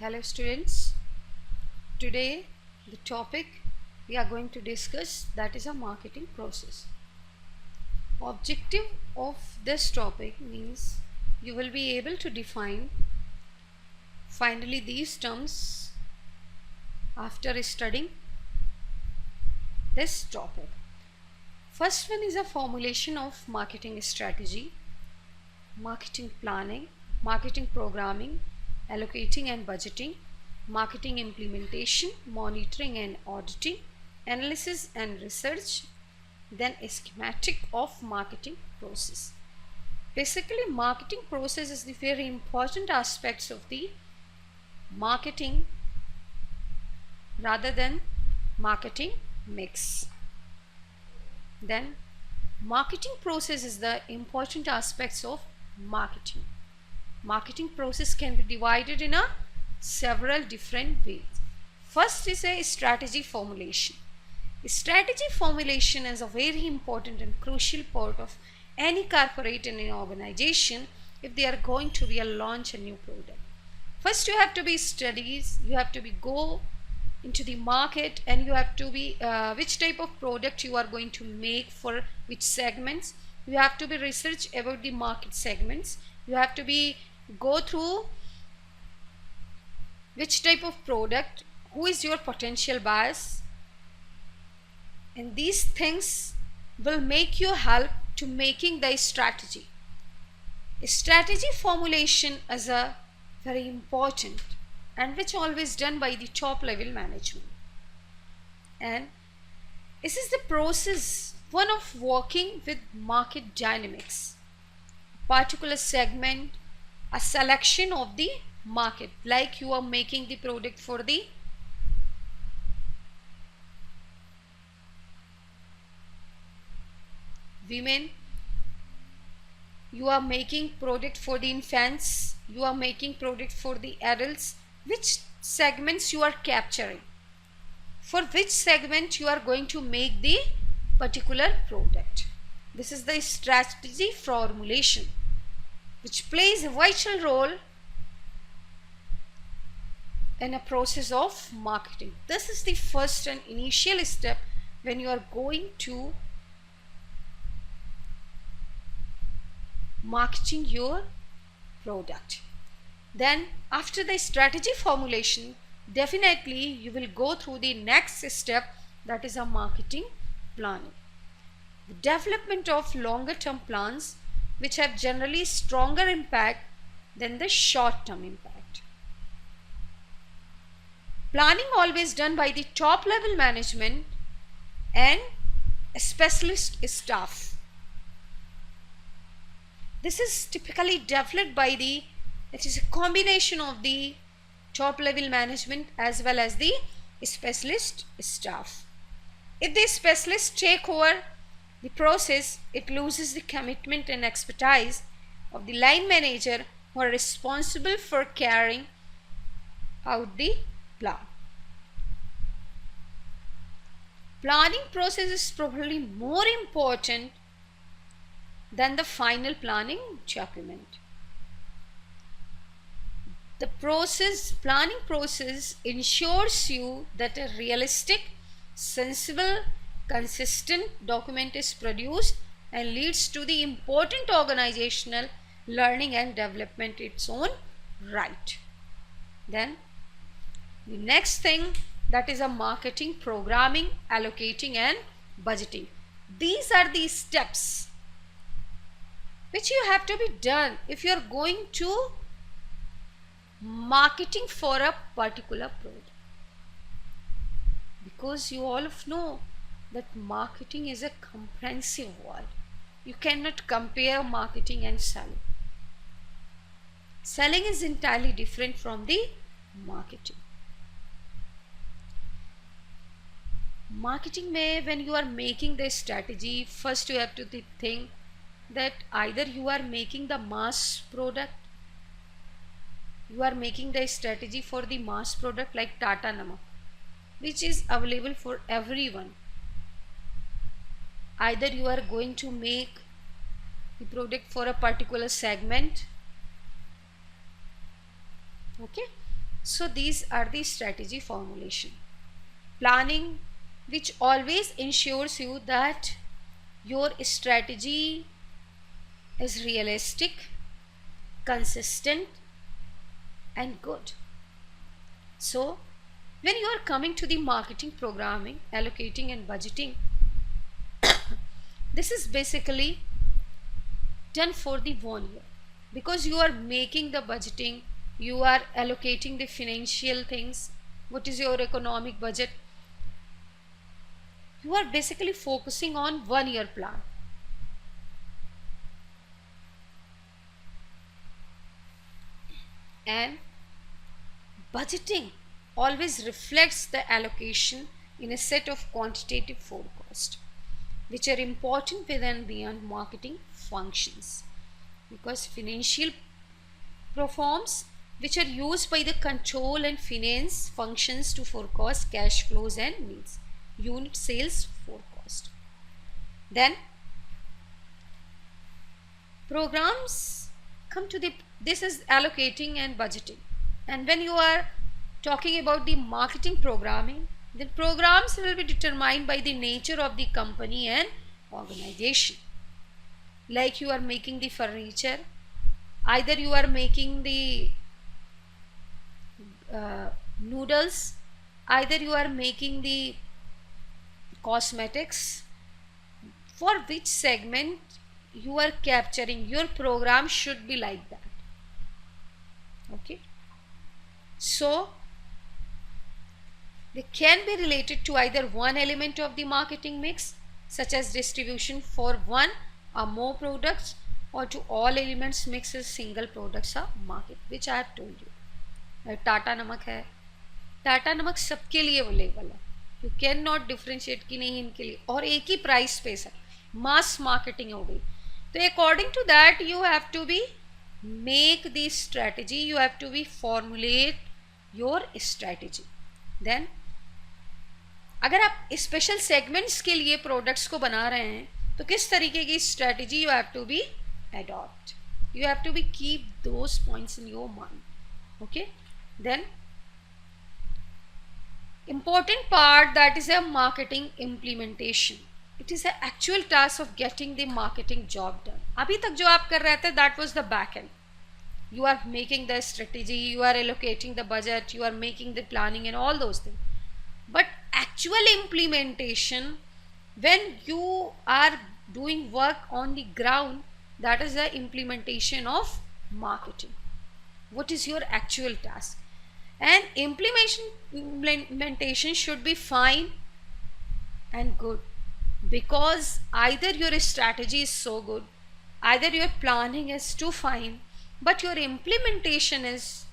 Hello students, today the topic we are going to discuss, that is a marketing process. Objective of this topic means you will be able to define finally these terms after studying this topic. First one is a formulation of marketing strategy, marketing planning, marketing programming, allocating and budgeting, marketing implementation, monitoring and auditing, analysis and research, then a schematic of marketing process. Basically, marketing process is the very important aspects of the marketing rather than marketing mix. Then marketing process is the important aspects of marketing. Marketing process can be divided in several different ways. First is a strategy formulation. Strategy formulation is a very important and crucial part of any corporate and an organization if they are going to be launch a new product. First you have to be studies, you have to be go into the market, and you have to be which type of product you are going to make for which segments. You have to be research about the market segments. You have to be go through which type of product, who is your potential buyers, and these things will make you help to making the strategy. Strategy formulation is a very important and which always done by the top level management, and this is the process one of working with market dynamics, particular segment, a selection of the market, like you are making the product for the women, you are making product for the infants, you are making product for the adults, which segments you are capturing, for which segment you are going to make the particular product. This is the strategy formulation which plays a vital role in a process of marketing. This is the first and initial step when you are going to marketing your product. Then after the strategy formulation, definitely you will go through the next step, that is a marketing planning. The development of longer term plans which have generally stronger impact than the short term impact. Planning always done by the top level management and specialist staff. This is typically developed by the, it is a combination of the top level management as well as the specialist staff. If the specialists take over the process, it loses the commitment and expertise of the line manager who are responsible for carrying out the plan. Planning process is probably more important than the final planning document. The planning process ensures you that a realistic, sensible, consistent document is produced and leads to the important organizational learning and development its own right. Then the next thing, that is a marketing programming, allocating and budgeting. These are the steps which you have to be done if you are going to marketing for a particular product, because you all know that marketing is a comprehensive word. You cannot compare marketing and selling. Selling is entirely different from the marketing. Marketing में when you are making the strategy, first you have to think that either you are making the mass product, you are making the strategy for the mass product like Tata Namak, which is available for everyone. Either you are going to make the product for a particular segment, okay, So these are the strategy formulation. Planning, which always ensures you that your strategy is realistic, consistent and good. So when you are coming to the marketing programming, allocating and budgeting, this is basically done for the 1 year, because you are making the budgeting, you are allocating the financial things, what is your economic budget, you are basically focusing on 1 year plan. And budgeting always reflects the allocation in a set of quantitative forecasts, which are important within and beyond marketing functions, because financial performs which are used by the control and finance functions to forecast cash flows and needs, unit sales forecast. Then programs come to the, this is allocating and budgeting. And when you are talking about the marketing programming, then programs will be determined by the nature of the company and organization. Like you are making the furniture, either you are making the noodles, either you are making the cosmetics, for which segment you are capturing, your program should be like that. Okay, so they can be related to either one element of the marketing mix, such as distribution for one or more products, or to all elements mixed as single products or market, which I have told you. Tata नमक है, टाटा नमक सबके लिए available है, you can not differentiate कि नहीं इनके लिए, और एक ही प्राइस पे है, मास मार्केटिंग हो गई. तो according to that you have to be make the strategy, you have to be formulate your strategy. Then अगर आप स्पेशल सेगमेंट्स के लिए प्रोडक्ट्स को बना रहे हैं तो किस तरीके की strategy you have to be adopt, you have to be keep those points in your mind. Okay, then important part, that is a marketing implementation. It is the actual task of getting the marketing job done. अभी तक जो आप कर रहे थे that was the back end. You are making the strategy, you are allocating the budget, you are making the planning and all those things. But actual implementation, when you are doing work on the ground, that is the implementation of marketing. What is your actual task? And implementation should be fine and good, because either your strategy is so good, either your planning is too fine, but your implementation is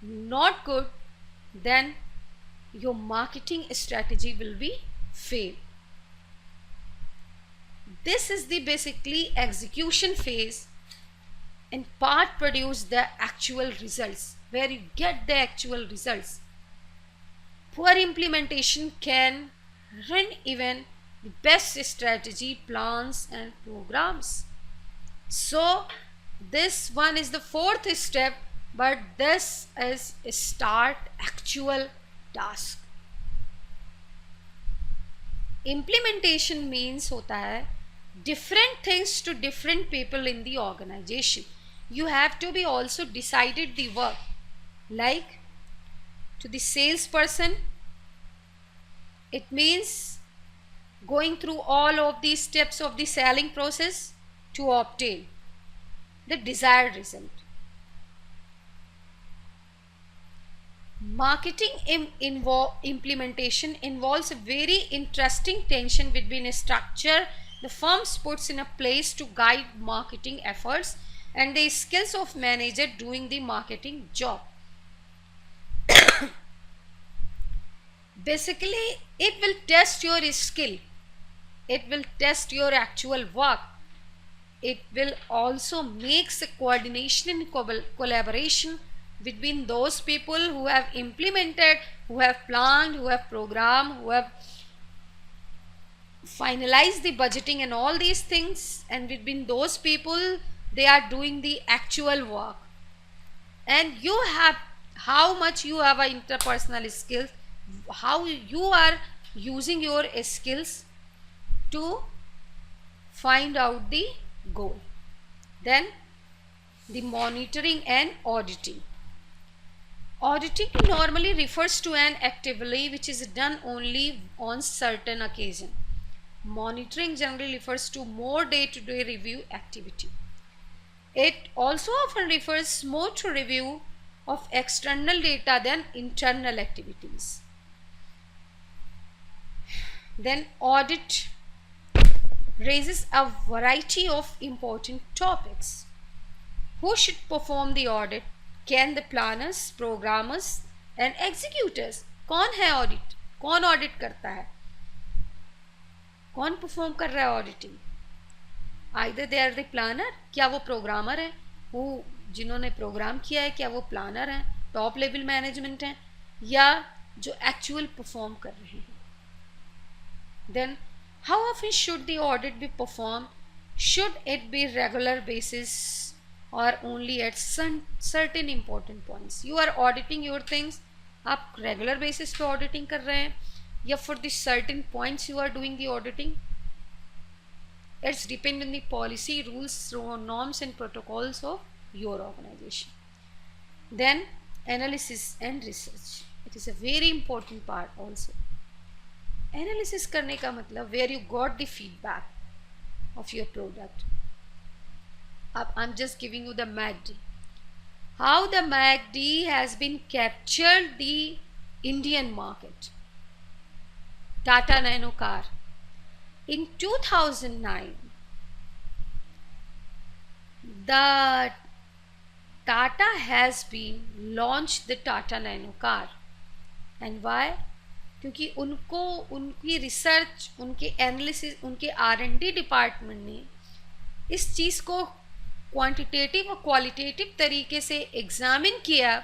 not good, then your marketing strategy will be fail. This is the basically execution phase, and part produce the actual results, where you get the actual results. Poor implementation can ruin even the best strategy, plans and programs. So this one is the fourth step, but this is start actual task. Implementation means होता है different things to different people in the organization. You have to be also decided the work, like to the salesperson, it means going through all of these steps of the selling process to obtain the desired result. Marketing implementation involves a very interesting tension between a structure the firm puts in a place to guide marketing efforts and the skills of manager doing the marketing job. Basically, it will test your skill, it will test your actual work, it will also make a coordination and collaboration between those people who have implemented, who have planned, who have programmed, who have finalized the budgeting and all these things, and between those people they are doing the actual work. And you have how much you have a interpersonal skills, how you are using your skills to find out the goal. Then the monitoring and auditing. Auditing normally refers to an activity which is done only on certain occasion. Monitoring generally refers to more day-to-day review activity. It also often refers more to review of external data than internal activities. Then audit raises a variety of important topics. Who should perform the audit? Can the planners, programmers and executors? कौन है audit? कौन audit करता है? कौन perform कर रहा है auditing? Either they are the planner, क्या वो programmer है? वो जिन्होंने प्रोग्राम किया है क्या वो प्लानर हैं, टॉप लेवल मैनेजमेंट हैं, या जो एक्चुअल परफॉर्म कर रहे हैं. Then how often should the audit be perform? Should it be regular basis or only at certain important points? You are auditing your things, आप रेगुलर बेसिस पे auditing कर रहे हैं या for the certain points you are doing the auditing? It's depend on the policy, rules, norms and protocols of your organization. Then analysis and research. It is a very important part also. Analysis करने का मतलब where you got the feedback of your product. I'm just giving you the MACD. How the MACD has been captured the Indian market. Tata Nano car. In 2009, the Tata has been launched the Tata Nano car. And why? क्योंकि उनको उनकी research, उनके analysis, उनके R&D department ने इस चीज़ को quantitative और qualitative तरीके से एग्जामिन किया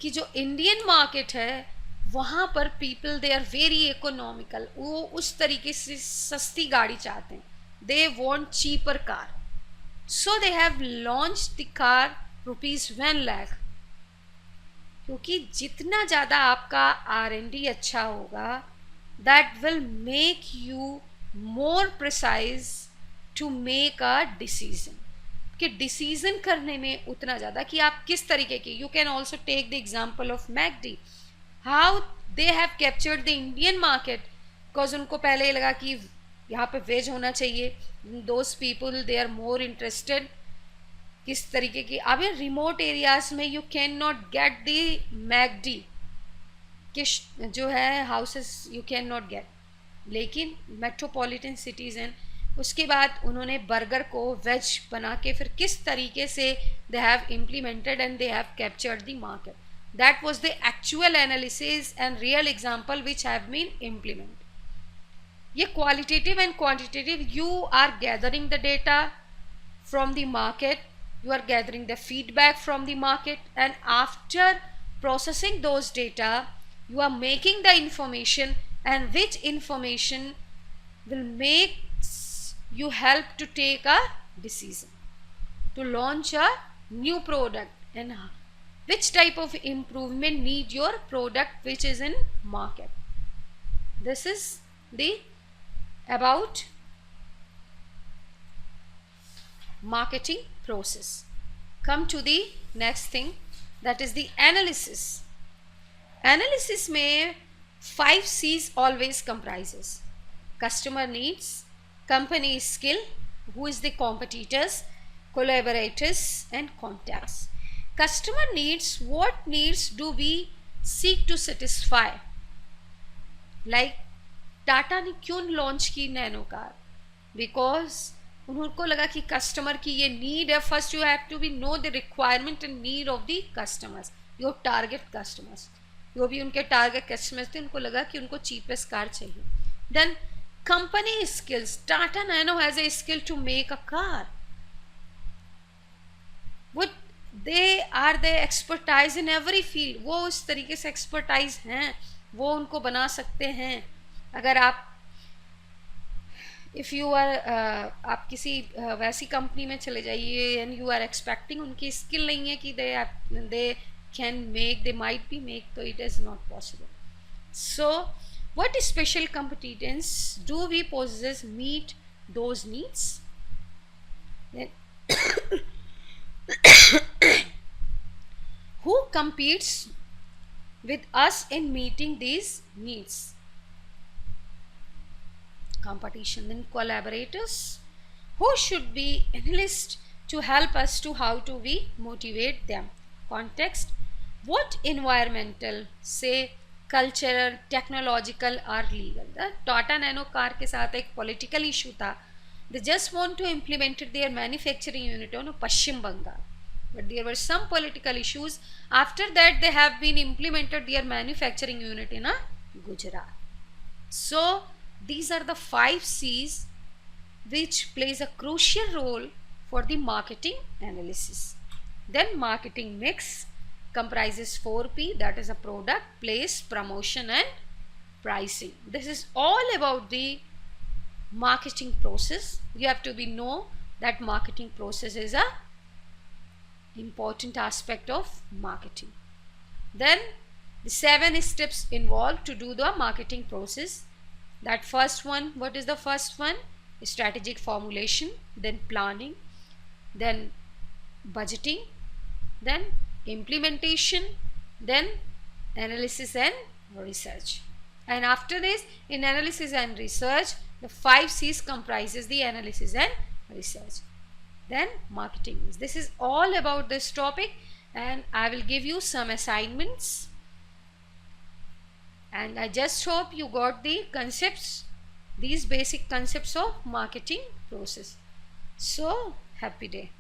कि जो इंडियन मार्केट है वहाँ पर people they are very economical, वो उस तरीके से सस्ती गाड़ी चाहते हैं, they want cheaper car, so they have launch the car ₹1 lakh. क्योंकि जितना ज़्यादा आपका R&D अच्छा होगा that will make you more precise to make a decision, कि डिसीजन करने में उतना ज़्यादा कि आप किस तरीके की. You can also take the example of McD, how they have captured the Indian market, because उनको पहले ये लगा कि यहाँ पे वेज होना चाहिए, those people they are more interested किस तरीके की. अब रिमोट एरियाज में you can not get the McD कि जो है houses you can not get, लेकिन मेट्रोपॉलिटन सिटीज़ हैं. उसके बाद उन्होंने बर्गर को वेज बना के फिर किस तरीके से they have implemented and they have captured the market. That was the actual analysis and real example which have been implemented. ये qualitative and quantitative, you are gathering the data from the market, you are gathering the feedback from the market, and after processing those data you are making the information, and which information will make you help to take a decision to launch a new product and which type of improvement need your product which is in market. This is the about marketing process. Come to the next thing, that is the analysis. Analysis में 5 C's always comprises: customer needs, company skill, who is the competitors, collaborators and contacts. Customer needs, what needs do we seek to satisfy? Like Tata ने क्यों launch की nano car? Because उनको लगा कि customer की ये need है. First you have to be know the requirement and need of the customers, your target customers. जो भी उनके टारगेट कस्टमर्स थे उनको लगा कि उनको चीपेस्ट कार चाहिए. Then company skills, Tata Nano has a skill to make a car. वो they are the expertise in every field, वो उस तरीके से एक्सपर्टाइज हैं, वो उनको बना सकते हैं. अगर आप इफ़ यू आर आप किसी वैसी कंपनी में चले जाइए एंड यू आर एक्सपेक्टिंग, उनकी स्किल नहीं है कि दे can make, they might be make, so it is not possible. So what special competence do we possess meet those needs? Then who competes with us in meeting these needs? Competition. Then collaborators. Who should we enlist to help us to how to we motivate them? Context. What environmental, say cultural, technological or legal? The Tata Nano car के साथ एक political issue था. They just want to implement their manufacturing unit on Paschim Bengal. But there were some political issues. After that, they have been implemented their manufacturing unit in Gujarat. So these are the 5 C's which plays a crucial role for the marketing analysis. Then marketing mix comprises 4P, that is a product, place, promotion and pricing. This is all about the marketing process. You have to know that marketing process is a important aspect of marketing. Then the 7 steps involved to do the marketing process. That first one, what is the first one? Strategic formulation, then planning, then budgeting, then implementation, then analysis and research. And after this, in analysis and research, the 5 C's comprises the analysis and research. Then marketing. This is all about this topic, and I will give you some assignments, and I just hope you got the concepts, these basic concepts of marketing process. So happy day.